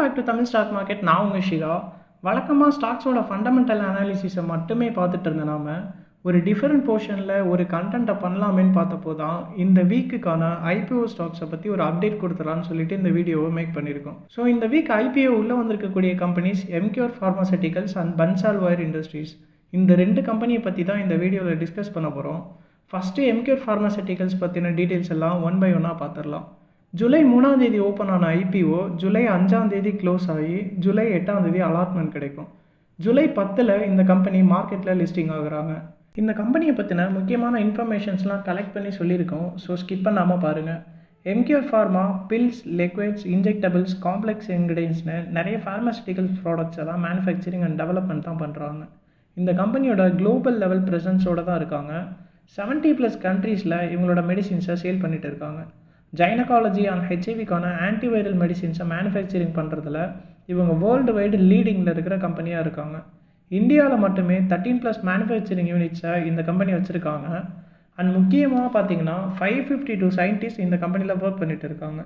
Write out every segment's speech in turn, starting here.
Back to Tamil stock market. நான் உங்கள் ஷிகா. வழக்கமாக ஸ்டாக்ஸோட ஃபண்டமெண்டல் அனாலிசிஸை மட்டுமே பார்த்துட்டு இருந்த நாம ஒரு டிஃபரெண்ட் போர்ஷனில் ஒரு கண்டென்ட்டை பண்ணலாமேன்னு பார்த்தப்போ தான் இந்த வீக்குக்கான ஐபிஓ ஸ்டாக்ஸை பற்றி ஒரு அப்டேட் கொடுத்துடலான்னு சொல்லிட்டு இந்த வீடியோவை மேக் பண்ணியிருக்கோம். ஸோ இந்த வீக் ஐபிஓ உள்ளே வந்திருக்கக்கூடிய companies Emcure pharmaceuticals and Bansal wire industries. இந்த ரெண்டு கம்பெனியை பற்றி தான் இந்த வீடியோவில் டிஸ்கஸ் பண்ண போகிறோம். ஃபஸ்ட்டு எம்கியூர் ஃபார்மாசூட்டிகல்ஸ் பற்றின டீட்டெயில்ஸ் எல்லாம் ஒன் பை ஒன்னாக பார்த்துடலாம். ஜூலை 3 ஓப்பன் ஆன ஐபிஓ ஜூலை 5 க்ளோஸ் ஆகி ஜூலை 8 அலாட்மெண்ட் கிடைக்கும். ஜூலை 10 இந்த கம்பெனி மார்க்கெட்டில் லிஸ்டிங் ஆகுறாங்க. இந்த கம்பெனியை பற்றின முக்கியமான இன்ஃபர்மேஷன்ஸ்லாம் கலெக்ட் பண்ணி சொல்லியிருக்கோம். ஸோ ஸ்கிப் பண்ணாமல் பாருங்கள். Emcure pharma bills, liquids, இன்ஜெக்டபிள்ஸ், complex இன்க்ரீடியன்ட்ஸ்னு நிறைய ஃபார்மாசூட்டிக்கல் ப்ராடக்ட்ஸை தான் மேனுஃபேக்சரிங் அண்ட் டெவலப்மெண்ட் தான் பண்ணுறாங்க. இந்த கம்பெனியோட குளோபல் லெவல் ப்ரெசன்ஸோடு தான் இருக்காங்க. 70+ கண்ட்ரீஸில் இவங்களோட மெடிசின்ஸை சேல் பண்ணிட்டு இருக்காங்க. கைனகாலஜி அண்ட் ஹெச்ஐவிக்கான ஆன்டிவைரல் மெடிசின்ஸை மேனுஃபேக்சரிங் பண்ணுறதுல இவங்க வேர்ல்டு வைடு லீடிங்கில் இருக்கிற கம்பெனியாக இருக்காங்க. இந்தியாவில் மட்டுமே 13+ மேனுஃபேக்சரிங் யூனிட்ஸை இந்த கம்பெனி வச்சுருக்காங்க. அண்ட் முக்கியமாக பார்த்தீங்கன்னா 552 சயின்டிஸ்ட் இந்த கம்பெனியில் ஒர்க் பண்ணிட்டு இருக்காங்க.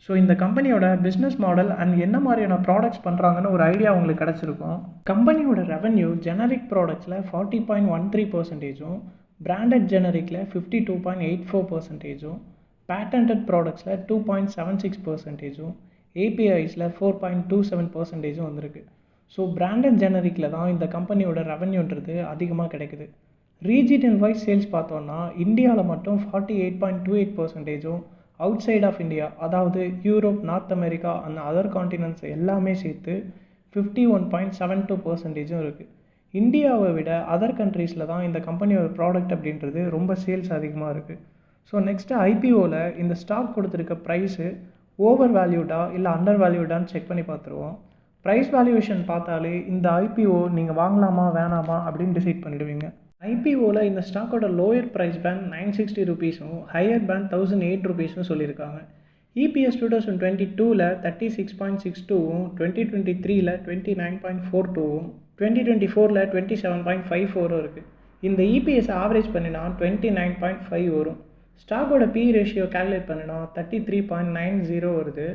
ஸோ இந்த கம்பெனியோட பிஸ்னஸ் மாடல் அண்ட் என்ன மாதிரியான ப்ராடக்ட்ஸ் பண்ணுறாங்கன்னு ஒரு ஐடியா உங்களுக்கு கிடச்சிருக்கும். கம்பெனியோட ரெவன்யூ ஜெனரிக் ப்ராடக்ட்ஸில் 40.13%, பிராண்டட் ஜெனரிக்கில் 52.84%, பேட்டன்டட் ப்ராடக்ட்ஸில் 2.76%, ஏபிஐஸில் 4.27% வந்திருக்கு. ஸோ பிராண்டட் ஜெனரிக்கில் தான் இந்த கம்பெனியோட ரெவன்யூன்றது அதிகமாக கிடைக்குது. ரீஜியனல் வைஸ் சேல்ஸ் பார்த்தோன்னா இந்தியாவில் மட்டும் 48.28%, அவுட் சைட் ஆஃப் இந்தியா அதாவது Europe, north America and other continents எல்லாமே சேர்த்து 51.72% இருக்குது. இந்தியாவை விட அதர் கண்ட்ரீஸில் தான் இந்த கம்பெனியோட ப்ராடக்ட் அப்படின்றது ரொம்ப சேல்ஸ் அதிகமாக இருக்குது. ஸோ நெக்ஸ்ட்டு ஐபிஓவில் இந்த ஸ்டாக் கொடுத்துருக்க ப்ரைஸு ஓவர் வேல்யூடா இல்லை அண்டர் வேல்யூடான்னு செக் பண்ணி பார்த்துருவோம். ப்ரைஸ் வேல்யூவேஷன் பார்த்தாலே இந்த ஐபிஓ நீங்கள் வாங்கலாமா வேணாமா அப்படின்னு டிசைட் பண்ணிடுவீங்க. ஐபிஓவில் இந்த ஸ்டாக்கோட லோயர் ப்ரைஸ் பேண்ட் 960 ரூபீஸும் ஹையர் பேண்ட் 1008 ரூபீஸும் சொல்லியிருக்காங்க. இபிஎஸ் 2022ல் 36.62வும் 2023ல் 29.42வும் 2024ல் 27.54வும் இருக்குது. இந்த இபிஎஸ் ஆவரேஜ் பண்ணினா 29.5 வரும். ஸ்டாக்கோட பி ரேஷியோ கேல்குலேட் பண்ணினா 33.90 வருது.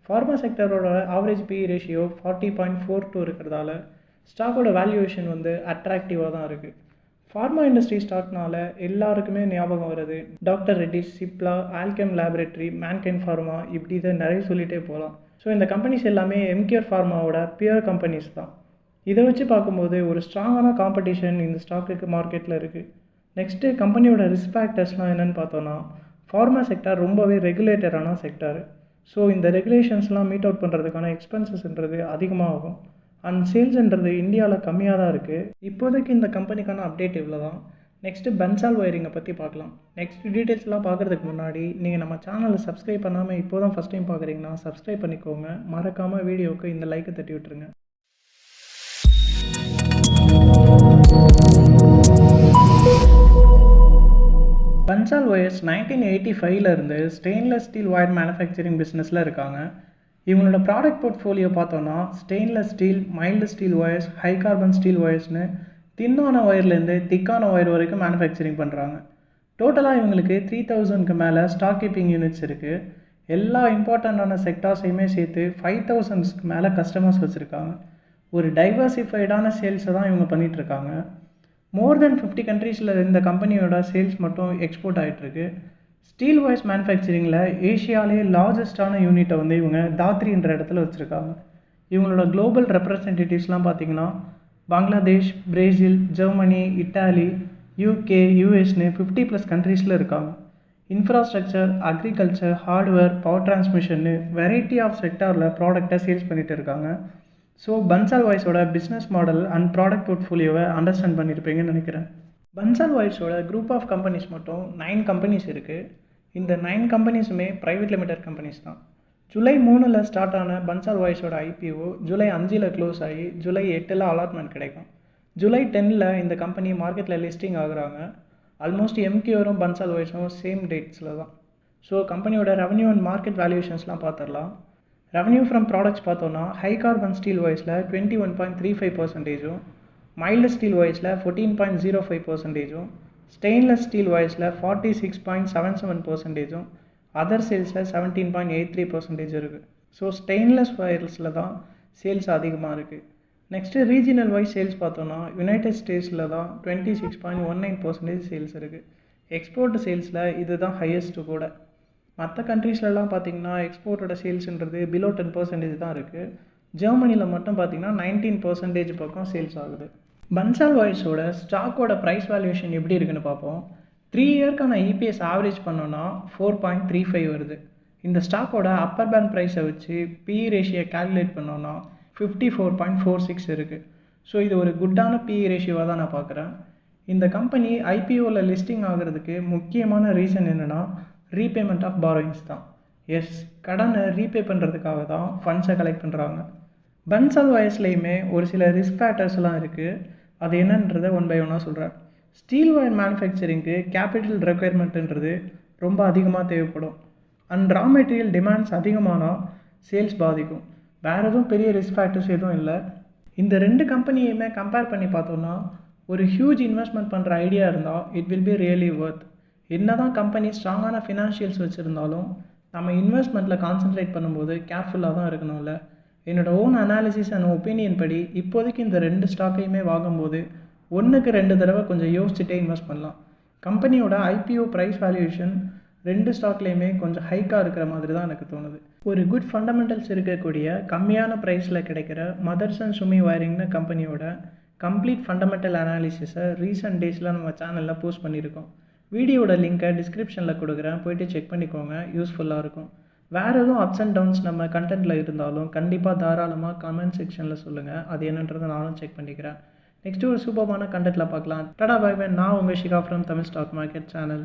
ஃபார்மா செக்டரோட ஆவரேஜ் பி ரேஷியோ 40.42 இருக்கிறதால ஸ்டாக்கோட வேல்யூவேஷன் அட்ராக்டிவாக தான் இருக்குது. ஃபார்மா இண்டஸ்ட்ரி ஸ்டாக்னால எல்லாருக்குமே ஞாபகம் வருது doctor Reddy's, Cipla, Alkem laboratory, Mankind pharma, இப்படி இதை நிறைய சொல்லிகிட்டே போகலாம். ஸோ இந்த கம்பெனிஸ் எல்லாமே எம்கியூர் ஃபார்மாவோட பியர் கம்பெனிஸ் தான். இதை வச்சு பார்க்கும்போது ஒரு ஸ்ட்ராங்கான காம்படிஷன் இந்த ஸ்டாக்குக்கு மார்க்கெட்டில் இருக்குது. நெக்ஸ்ட்டு கம்பெனியோட ரிஸ்க் ஃபேக்டர்ஸ்லாம் என்னென்னு பார்த்தோன்னா ஃபார்மா செக்டார் ரொம்பவே ரெகுலேட்டடான செக்டார். ஸோ இந்த ரெகுலேஷன்ஸ்லாம் மீட் அவுட் பண்ணுறதுக்கான எக்ஸ்பென்சஸ்ன்றது அதிகமாகும். அண்ட் சேல்ஸ்ன்றது இந்தியாவில் கம்மியாக தான் இருக்குது. இப்போதைக்கு இந்த கம்பெனிக்கான அப்டேட் இவ்வளோ தான். நெக்ஸ்ட்டு பன்சால் வயரிங்கை பற்றி பார்க்கலாம். நெக்ஸ்ட் டீட்டெயில்ஸ்லாம் பார்க்குறதுக்கு முன்னாடி நீங்கள் நம்ம சேனலை சப்ஸ்கிரைப் பண்ணாமல் இப்போ தான் ஃபஸ்ட் டைம் பார்க்குறீங்கன்னா சப்ஸ்கிரைப் பண்ணிக்கோங்க. மறக்காமல் வீடியோவுக்கு இந்த லைக்கை தட்டி விட்டுருங்க. பன்சால் வயர்ஸ் 1985லேருந்து ஸ்டெயின்லெஸ் ஸ்டீல் வயர் மேனுஃபேக்சரிங் பிஸ்னஸில் இருக்காங்க. இவங்களோட ப்ராடக்ட் போர்ட்ஃபோலியோ பார்த்தோன்னா stainless steel, mild steel wires, high carbon steel வயர்ஸ்னு தின்னான ஒயர்லேருந்து திக்கான ஒயர் வரைக்கும் மேனுஃபேக்சரிங் பண்ணுறாங்க. டோட்டலாக இவங்களுக்கு 3000க்கு மேலே ஸ்டாக் கீப்பிங் யூனிட்ஸ் இருக்குது. எல்லா இம்பார்ட்டண்ட்டான செக்டார்ஸையுமே சேர்த்து 5000க்கு மேலே கஸ்டமர்ஸ் வச்சுருக்காங்க. ஒரு டைவர்சிஃபைடான சேல்ஸை தான் இவங்க பண்ணிகிட்ருக்காங்க. மோர் தென் 50 கண்ட்ரீஸில் இந்த கம்பெனியோட சேல்ஸ் மட்டும் எக்ஸ்போர்ட் ஆகிட்டுருக்கு. ஸ்டீல் வயர்ஸ் மேனுஃபேக்சரிங்கில் ஏஷியாவிலே லார்ஜஸ்டான யூனிட்டை இவங்க தாத்ரின்ற இடத்துல வச்சுருக்காங்க. இவங்களோட குளோபல் ரெப்ரசன்டேட்டிவ்ஸ்லாம் பார்த்திங்கன்னா Bangladesh, Brazil, Germany, Italy, UK, யூஎஸ்னு 50+ கண்ட்ரீஸில் இருக்காங்க. இன்ஃப்ராஸ்ட்ரக்சர், அக்ரிகல்ச்சர், ஹார்ட்வேர், பவர் டிரான்ஸ்மிஷன்னு வெரைட்டி ஆஃப் செக்டாரில் ப்ராடக்டை சேல்ஸ் பண்ணிகிட்டு இருக்காங்க. ஸோ பன்சால் வயர்ஸோட பிஸ்னஸ் மாடல் அண்ட் ப்ராடக்ட் போர்ட்ஃபோலியோவை அண்டர்ஸ்டாண்ட் பண்ணியிருப்பீங்கன்னு நினைக்கிறேன். பன்சால் வயர்ஸோட குரூப் ஆஃப் கம்பெனிஸ் மட்டும் 9 கம்பெனிஸ் இருக்குது. இந்த 9 கம்பெனிஸுமே ப்ரைவேட் லிமிடெட் கம்பெனிஸ் தான். ஜூலை 3 ஸ்டார்ட் ஆன பன்சால் வயர்ஸோட ஐபிஓ ஜூலை 5 க்ளோஸ் ஆகி ஜூலை 8 அலாட்மெண்ட் கிடைக்கும். ஜூலை 10 இந்த கம்பெனி மார்க்கெட்டில் லிஸ்டிங் ஆகுறாங்க. ஆல்மோஸ்ட் எம்கியூரும் பன்சால் வயர்ஸும் சேம் டேட்ஸில் தான். ஸோ கம்பெனியோட ரெவன்யூ அண்ட் மார்க்கெட் வேல்யூஷன்ஸ்லாம் பார்த்துடலாம். ரெவன்யூ ஃப்ரம் ப்ராடக்ட்ஸ் பார்த்தோன்னா ஹை கார்பன் ஸ்டீல் வயர்ஸில் 21.35%, மைல்டு ஸ்டீல் வயர்ஸில் 14.05%, ஸ்டெயின்லெஸ் ஸ்டீல் வயர்ஸில் 46.77%, அதர் சேல்ஸில் 17.83% இருக்குது. ஸோ ஸ்டெயின்லெஸ் வயர்ஸில் தான் சேல்ஸ் அதிகமாக இருக்குது. நெக்ஸ்ட்டு ரீஜினல் வைஸ் சேல்ஸ் பார்த்தோன்னா யுனைடெட் ஸ்டேட்ஸில் தான் 26.19% சேல்ஸ் இருக்குது. எக்ஸ்போர்ட் சேல்ஸில் இது தான் ஹையஸ்ட்டு கூட. மற்ற கண்ட்ரீஸ்லலாம் பார்த்திங்கன்னா எக்ஸ்போர்ட்டோட சேல்ஸுன்றது பிலோ 10% தான் இருக்குது. ஜெர்மனியில் மட்டும் பார்த்திங்கன்னா 19% பக்கம் சேல்ஸ் ஆகுது. பன்சால் வாய்ஸோட ஸ்டாக்கோட ப்ரைஸ் வேல்யூஷன் எப்படி இருக்குன்னு பார்ப்போம். 3 இயர்க்கான EPS ஆவரேஜ் பண்ணோன்னா 4.35 வருது. இந்த ஸ்டாக்கோட அப்பர் பேண்ட் ப்ரைஸை வச்சு PE ரேஷியோ கால்குலேட் பண்ணோன்னா 54.46 இருக்குது. ஸோ இது ஒரு குட்டான PE ரேஷியோவாக தான் நான் பார்க்குறேன். இந்த கம்பெனி IPOவில் லிஸ்டிங் ஆகிறதுக்கு முக்கியமான ரீசன் என்னென்னா ரீபேமெண்ட் ஆஃப் பாரோயிங்ஸ் தான். எஸ், கடனை ரீபே பண்ணுறதுக்காக தான் ஃபண்ட்ஸை கலெக்ட் பண்ணுறாங்க. பன்சால் வயர்ஸ்லேயுமே ஒரு சில ரிஸ்க் ஃபேக்டர்ஸ்லாம் இருக்குது. அது என்னன்றதை ஒன் பை ஒன்னாக சொல்கிறேன். ஸ்டீல் வயர் மேனுஃபேக்சரிங்க்கு கேபிட்டல் ரெக்குயர்மெண்ட்டுன்றது ரொம்ப அதிகமாக தேவைப்படும். அண்ட் ரா மெட்டீரியல் டிமாண்ட்ஸ் அதிகமானால் சேல்ஸ் பாதிக்கும். வேறு எதுவும் பெரிய ரிஸ்க் ஃபேக்டர்ஸ் எதுவும் இல்லை. இந்த 2 கம்பெனியுமே கம்பேர் பண்ணி பார்த்தோன்னா ஒரு ஹியூஜ் இன்வெஸ்ட்மெண்ட் பண்ணுற ஐடியா இருந்தால் it will be really worth. என்ன தான் கம்பெனி ஸ்ட்ராங்கான ஃபினான்ஷியல்ஸ் வச்சுருந்தாலும் நம்ம இன்வெஸ்ட்மெண்ட்டில் கான்சன்ட்ரேட் பண்ணும்போது கேர்ஃபுல்லாக தான் இருக்கணும்ல. என்னோடய ஓன் அனாலிசிஸ் அண்ட் ஒப்பீனியன் படி இப்போதைக்கு இந்த 2 ஸ்டாக்கையுமே வாங்கும்போது 1க்கு 2 தடவை கொஞ்சம் யோசிச்சுட்டே இன்வெஸ்ட் பண்ணலாம். கம்பெனியோட IPO ப்ரைஸ் வேல்யூஷன் 2 ஸ்டாக்லேயுமே கொஞ்சம் ஹைக்காக இருக்கிற மாதிரி தான் எனக்கு தோணுது. ஒரு குட் ஃபண்டமெண்டல்ஸ் இருக்கக்கூடிய கம்மியான ப்ரைஸில் கிடைக்கிற மதர்சன் சுமி வயரிங்னு கம்பெனியோட கம்ப்ளீட் ஃபண்டமெண்டல் அனாலிசிஸை ரீசெண்ட் டேஸில் நம்ம சேனலில் போஸ்ட் பண்ணியிருக்கோம். வீடியோட லிங்க்கை டிஸ்கிரிப்ஷனில் கொடுக்குறேன், போய்ட்டு செக் பண்ணிக்கோங்க, யூஸ்ஃபுல்லாக இருக்கும். வேறு எதுவும் அப்ஸ் அண்ட் டவுன்ஸ் நம்ம கண்டென்ட்டில் இருந்தாலும் கண்டிப்பாக தாராளமாக கமெண்ட் செக்ஷனில் சொல்லுங்கள். அது என்னன்றதை நானும் செக் பண்ணிக்கிறேன். நெக்ஸ்ட்டு ஒரு சூப்பரான கண்டென்ட்டில் பார்க்கலாம். டடா பை பை. நான் உங்கள் Shikha from Tamil stock market channel.